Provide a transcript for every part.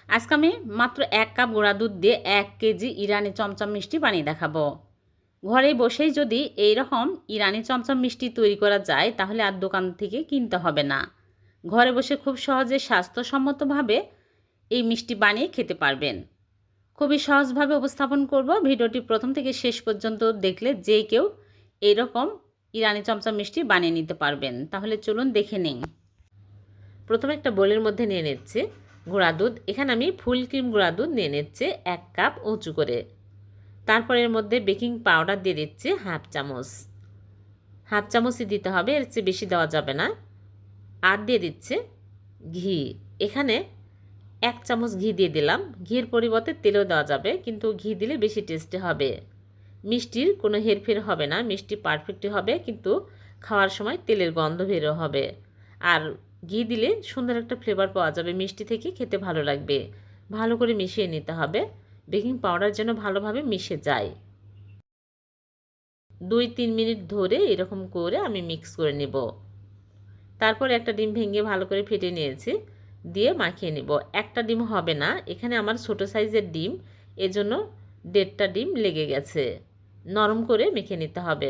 আজকে আমি মাত্র 1 কাপ গুঁড়া দুধ দিয়ে 1 কেজি ইরানি চমচম মিষ্টি বানিয়ে দেখাবো। ঘরে বসেই যদি এই রকম ইরানি চমচম মিষ্টি তৈরি করা যায় তাহলে আর দোকান থেকে কিনতে হবে না। ঘরে বসে খুব সহজে স্বাস্থ্যসম্মতভাবে এই মিষ্টি বানিয়ে খেতে পারবেন। খুবই সহজভাবে উপস্থাপন করব। ভিডিওটি প্রথম থেকে শেষ পর্যন্ত দেখলে যে কেউ এই রকম ইরানি চমচম মিষ্টি বানিয়ে নিতে পারবেন। তাহলে চলুন দেখে নিন। প্রথমে একটা বোলের মধ্যে নিয়ে নিচ্ছি গুঁড়া দুধ। এখানে আমি ফুল ক্রিম গুঁড়া দুধ নিয়ে নিচ্ছি 1 কাপ উঁচু করে। তারপর এর মধ্যে বেকিং পাউডার দিয়ে দিচ্ছি হাফ চামচ। হাফ চামচই দিতে হবে, এর চেয়ে বেশি দেওয়া যাবে না। আর দিয়ে দিচ্ছে ঘি। এখানে 1 চামচ ঘি দিয়ে দিলাম। ঘির পরিবর্তে তেলও দেওয়া যাবে, কিন্তু ঘি দিলে বেশি টেস্টি হবে। মিষ্টির কোনো হেরফের হবে না, মিষ্টি পারফেক্টই হবে, কিন্তু খাওয়ার সময় তেলের গন্ধ বেরো হবে। আর ঘি দিলে সুন্দর একটা ফ্লেভার পাওয়া যাবে, মিষ্টি থেকে খেতে ভালো লাগবে। ভালো করে মিশিয়ে নিতে হবে, বেকিং পাউডার যেন ভালোভাবে মিশে যায়। 2-3 মিনিট ধরে এরকম করে আমি মিক্স করে নেব। তারপর একটা ডিম ভেঙে ভালো করে ফেটে নিয়েছি, দিয়ে মাখিয়ে নেব। একটা ডিম হবে না, এখানে আমার ছোট সাইজের ডিম, এজন্য 1.5টা ডিম লেগে গেছে। নরম করে মেখে নিতে হবে।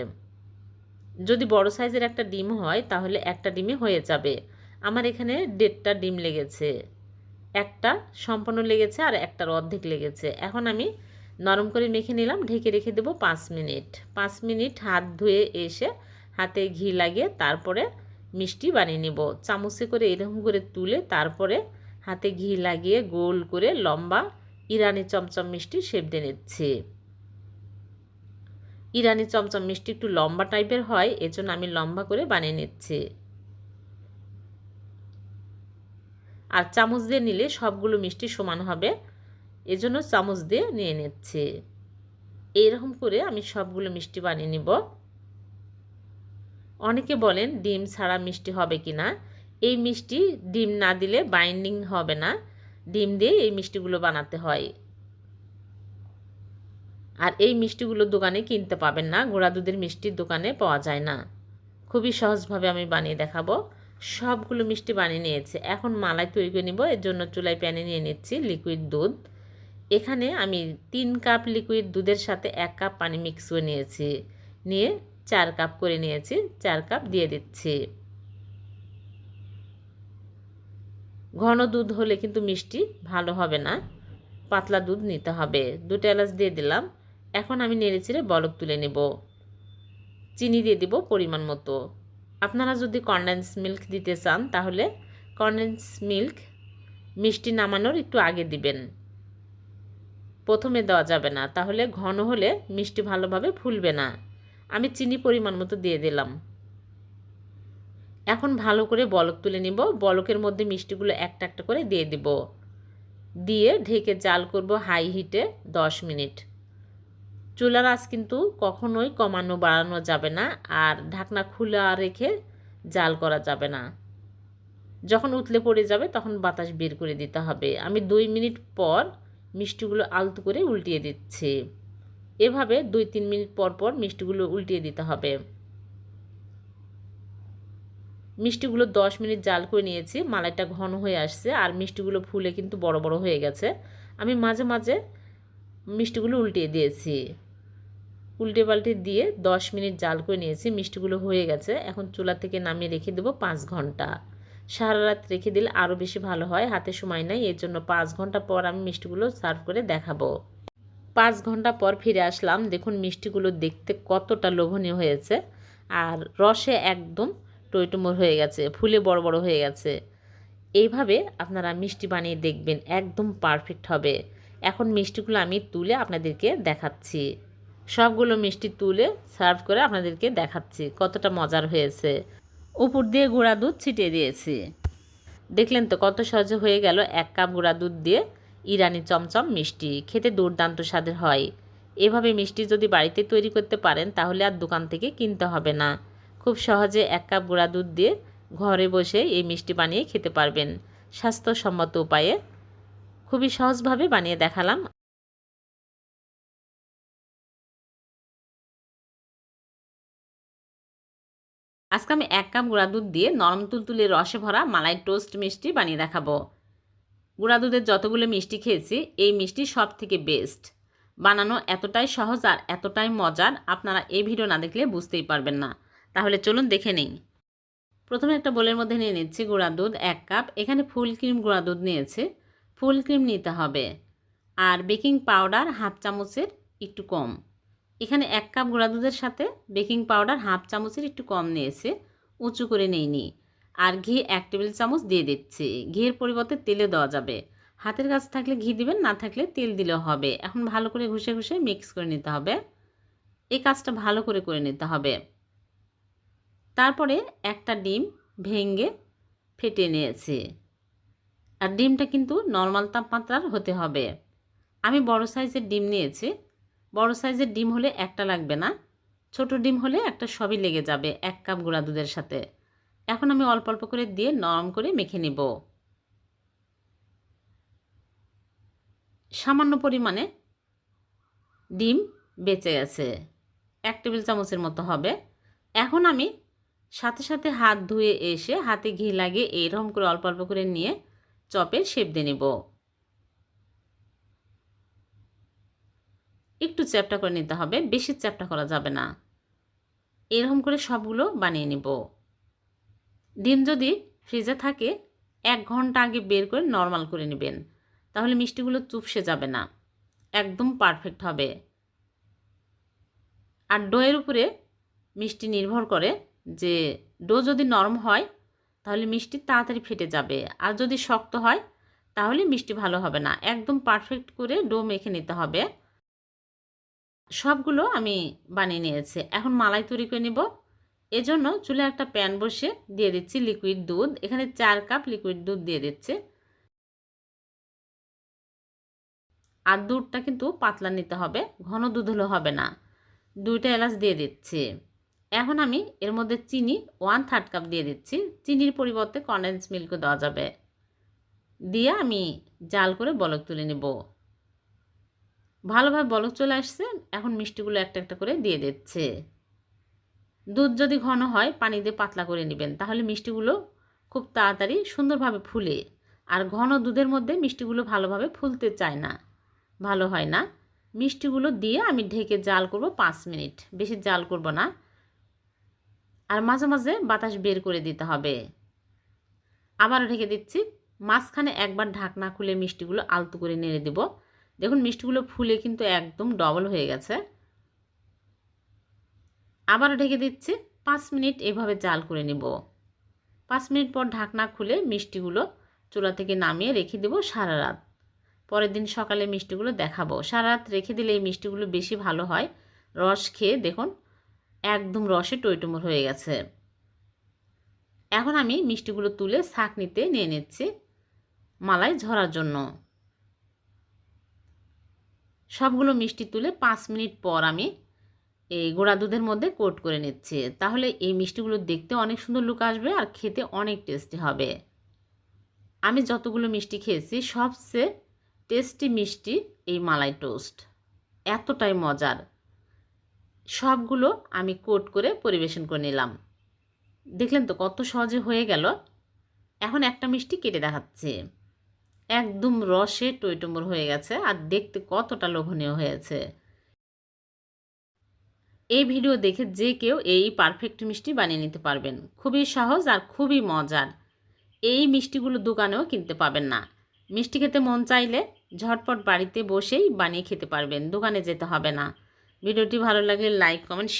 যদি বড় সাইজের একটা ডিম হয় তাহলে একটা ডিমে হয়ে যাবে। আমার এখানে 1.5টা ডিম লেগেছে। একটা সম্পূর্ণ লেগেছে আর একটার অর্ধেক লেগেছে। এখন আমি নরম করে মেখে নিলাম, ঢেকে রেখে দেব 5 মিনিট। 5 মিনিট হাত ধুয়ে এসে হাতে ঘি লাগিয়ে তারপরে মিষ্টি বানিয়ে নেব। চামচে করে এরকম করে তুলে তারপরে হাতে ঘি লাগিয়ে গোল করে লম্বা ইরানি চমচম মিষ্টি শেপ দিয়ে নিচ্ছি। ইরানি চমচম মিষ্টি একটু লম্বা টাইপের হয়, এজন্য আমি লম্বা করে বানিয়ে নিচ্ছি। আর চামচ দিয়ে নিলে সবগুলো মিষ্টি সমান হবে, এজন্য চামচ দিয়ে নিয়ে নিচ্ছি। এইরকম করে আমি সবগুলো মিষ্টি বানিয়ে নিব। অনেকে বলেন ডিম ছাড়া মিষ্টি হবে কি না। এই মিষ্টি ডিম না দিলে বাইন্ডিং হবে না, ডিম দিয়ে এই মিষ্টিগুলো বানাতে হয়। আর এই মিষ্টিগুলো দোকানে কিনতে পাবেন না, গুঁড়া দুধের মিষ্টির দোকানে পাওয়া যায় না। খুবই সহজভাবে আমি বানিয়ে দেখাবো। সবগুলো মিষ্টি বানিয়ে নিয়েছি, এখন মালাই তৈরি করে নিব। এর জন্য চুলায় প্যানে নিয়ে নিচ্ছি লিকুইড দুধ। এখানে আমি 3 কাপ লিকুইড দুধের সাথে 1 কাপ পানি মিক্স করে নিয়েছি, নিয়ে 4 কাপ করে নিয়েছি। 4 কাপ দিয়ে দিচ্ছি। ঘন দুধ হলে কিন্তু মিষ্টি ভালো হবে না, পাতলা দুধ নিতে হবে। 2টা এলাচ দিয়ে দিলাম। এখন আমি নেড়েচেড়ে বলক তুলে নেব। চিনি দিয়ে দিব পরিমাণ মতো। আপনারা যদি কনডেন্স মিল্ক দিতে চান তাহলে কনডেন্স মিল্ক মিষ্টি নামানোর একটু আগে দিবেন, প্রথমে দেওয়া যাবে না, তাহলে ঘন হলে মিষ্টি ভালোভাবে ফুলবে না। আমি চিনি পরিমাণ মতো দিয়ে দিলাম। এখন ভালো করে বলক তুলে নিব। বলকের মধ্যে মিষ্টিগুলো একটা একটা করে দিয়ে দিব, দিয়ে ঢেকে জাল করব হাই হিটে 10 মিনিট। চুলার আঁচ কিন্তু কখনোই কমানো বাড়ানো যাবে না, আর ঢাকনা খোলা রেখে জাল করা যাবে না। যখন উতলে পড়ে যাবে তখন বাতাস বের করে দিতে হবে। আমি 2 মিনিট পর মিষ্টিগুলো আলতো করে উল্টিয়ে দিচ্ছি। এভাবে 2-3 মিনিট পর পর মিষ্টিগুলো উল্টিয়ে দিতে হবে। মিষ্টিগুলো 10 মিনিট জাল করে নিয়েছি, মালাইটা ঘন হয়ে আসছে আর মিষ্টিগুলো ফুলে কিন্তু বড় বড় হয়ে গেছে। আমি মাঝে মাঝে মিষ্টিগুলো উল্টিয়ে দিয়েছি, উল্টে পাল্টে দিয়ে 10 মিনিট জাল করে নিয়েছি। মিষ্টিগুলো হয়ে গেছে, এখন চুলা থেকে নামিয়ে রেখে দেবো 5 ঘন্টা। সারা রাত রেখে দিলে আরও বেশি ভালো হয়, হাতে সময় নেই, এর জন্য 5 ঘন্টা পর আমি মিষ্টিগুলো সার্ভ করে দেখাবো। 5 ঘন্টা পর ফিরে আসলাম। দেখুন মিষ্টিগুলো দেখতে কতটা লোভনীয় হয়েছে, আর রসে একদম টইটুম্বর হয়ে গেছে, ফুলে বড় বড় হয়ে গেছে। এইভাবে আপনারা মিষ্টি বানিয়ে দেখবেন, একদম পারফেক্ট হবে। এখন মিষ্টিগুলো আমি তুলে আপনাদেরকে দেখাচ্ছি। সবগুলো মিষ্টি তুলে সার্ভ করে আপনাদেরকে দেখাচ্ছি কতটা মজার হয়েছে। উপর দিয়ে গুঁড়া দুধ ছিটিয়ে দিয়েছি। দেখলেন তো কত সহজে হয়ে গেল 1 কাপ গুঁড়া দুধ দিয়ে ইরানি চমচম মিষ্টি। খেতে দুর্দান্ত স্বাদের হয়। এভাবে মিষ্টি যদি বাড়িতে তৈরি করতে পারেন তাহলে আর দোকান থেকে কিনতে হবে না। খুব সহজে 1 কাপ গুঁড়া দুধ দিয়ে ঘরে বসে এই মিষ্টি বানিয়ে খেতে পারবেন স্বাস্থ্যসম্মত উপায়ে। খুবই সহজভাবে বানিয়ে দেখালাম। আজকে আমি 1 কাপ গুঁড়া দুধ দিয়ে নরম তুলতুলে রসে ভরা মালাই টোস্ট মিষ্টি বানিয়ে দেখাবো। গুঁড়া দুধের যতগুলো মিষ্টি খেয়েছি এই মিষ্টি সব থেকে বেস্ট। বানানো এতটাই সহজ আর এতটাই মজার, আপনারা এই ভিডিও না দেখলে বুঝতেই পারবেন না। তাহলে চলুন দেখে নিই। প্রথমে একটা বোলের মধ্যে নিয়ে নিচ্ছি গুঁড়া দুধ 1 কাপ। এখানে ফুল ক্রিম গুঁড়া দুধ নিয়েছি, ফুল ক্রিম নিতে হবে। আর বেকিং পাউডার হাফ চামচের একটু কম। এখানে 1 কাপ গুঁড়া দুধের সাথে বেকিং পাউডার হাফ চামচের একটু কম নিয়েছে, উঁচু করে নেইনি। আর ঘি 1 টেবিল চামচ দিয়ে দিচ্ছি। ঘিয়ের পরিবর্তে তেলে দেওয়া যাবে, হাতের কাছে থাকলে ঘি দিবেন, না থাকলে তেল দিলেও হবে। এখন ভালো করে ঘষে ঘষে মিক্স করে নিতে হবে। এই কাজটা ভালো করে নিতে হবে। তারপরে একটা ডিম ভেঙে ফেটে নিয়েছি। আর ডিমটা কিন্তু নর্মাল তাপমাত্রার হতে হবে। আমি বড় সাইজের ডিম নিয়েছি। বড় সাইজের ডিম হলে একটা লাগবে না, ছোট ডিম হলে একটা সবই লেগে যাবে 1 কাপ গুঁড়া দুধের সাথে। এখন আমি অল্প অল্প করে দিয়ে নরম করে মেখে নেব। সামান্য পরিমাণে ডিম বেঁচে গেছে, 1 টেবিল চামচের মতো হবে। এখন আমি সাথে সাথে হাত ধুয়ে এসে হাতে ঘি লাগিয়ে এইরকম করে অল্প অল্প করে নিয়ে চপের শেপ দিয়ে নেব। একটু চ্যাপ্টা করে নিতে হবে, বেশি চ্যাপ্টা করা যাবে না। এরকম করে সবগুলো বানিয়ে নেব। ডিম যদি ফ্রিজে থাকে 1 ঘন্টা আগে বের করে নরমাল করে নেবেন, তাহলে মিষ্টিগুলো চুপসে যাবে না, একদম পারফেক্ট হবে। আর ডোয়ের উপরে মিষ্টি নির্ভর করে, যে ডো যদি নরম হয় তাহলে মিষ্টি তাড়াতাড়ি ফেটে যাবে, আর যদি শক্ত হয় তাহলে মিষ্টি ভালো হবে না। একদম পারফেক্ট করে ডো মেখে নিতে হবে। সবগুলো আমি বানিয়ে নিয়েছি। এখন মালাই তৈরি করে নেব। এজন্য চুলে একটা প্যান বসে দিয়ে দিচ্ছি লিকুইড দুধ। এখানে 4 কাপ লিকুইড দুধ দিয়ে দিচ্ছি। আর দুধটা কিন্তু পাতলা নিতে হবে, ঘন দুধ হলে হবে না। 2টা এলাচ দিয়ে দিচ্ছি। এখন আমি এর মধ্যে চিনি 1/3 কাপ দিয়ে দিচ্ছি। চিনির পরিবর্তে কনডেন্স মিল্কও দেওয়া যাবে। দিয়ে আমি জাল করে বলক তুলে নেব। ভালোভাবে বলক চলে আসছে। এখন মিষ্টিগুলো একটা একটা করে দিয়ে দিচ্ছে। দুধ যদি ঘন হয় পানি দিয়ে পাতলা করে নেবেন, তাহলে মিষ্টিগুলো খুব তাড়াতাড়ি সুন্দরভাবে ফুলে। আর ঘন দুধের মধ্যে মিষ্টিগুলো ভালোভাবে ফুলতে চায় না, ভালো হয় না। মিষ্টিগুলো দিয়ে আমি ঢেকে জাল করব 5 মিনিট, বেশি জাল করব না। আর মাঝে মাঝে বাতাস বের করে দিতে হবে। আবারও ঢেকে দিচ্ছি। মাঝখানে একবার ঢাকনা খুলে মিষ্টিগুলো আলতো করে নেড়ে দেব। দেখুন মিষ্টিগুলো ফুলে কিন্তু একদম ডবল হয়ে গেছে। আবারও ঢেকে দিচ্ছি। 5 মিনিট এভাবে জাল করে নেব। 5 মিনিট পর ঢাকনা খুলে মিষ্টিগুলো চুলা থেকে নামিয়ে রেখে দেব সারা রাত। পরের দিন সকালে মিষ্টিগুলো দেখাবো। সারা রাত রেখে দিলে এই মিষ্টিগুলো বেশি ভালো হয়। রস খেয়ে দেখুন একদম রসে টইটুম্বর হয়ে গেছে। এখন আমি মিষ্টিগুলো তুলে ছাঁকনিতে নিয়ে নিচ্ছি মালাই ঝরার জন্য। সবগুলো মিষ্টি তুলে 5 মিনিট পর আমি এই গুঁড়া দুধের মধ্যে কোট করে নিচ্ছি। তাহলে এই মিষ্টিগুলো দেখতে অনেক সুন্দর লুক আসবে আর খেতে অনেক টেস্টি হবে। আমি যতগুলো মিষ্টি খেয়েছি সবচেয়ে টেস্টি মিষ্টি এই মালাই টোস্ট, এতটাই মজার। সবগুলো আমি কোট করে পরিবেশন করে নিলাম। দেখলেন তো কত সহজে হয়ে গেল। এখন একটা মিষ্টি কেটে দেখাচ্ছি। একদম রসে টইটুম্বর হয়ে গেছে আর দেখতে কতটা লোভনীয় হয়েছে। এই ভিডিও দেখে যে কেউ এই পারফেক্ট মিষ্টি বানিয়ে নিতে পারবেন। খুবই সহজ আর খুবই মজার। এই মিষ্টিগুলো দোকানেও কিনতে পাবেন না। মিষ্টি খেতে মন চাইলে ঝটপট বাড়িতে বসেই বানিয়ে খেতে পারবেন, দোকানে যেতে হবে না। ভিডিওটি ভালো লাগলে লাইক, কমেন্ট, শেয়ার।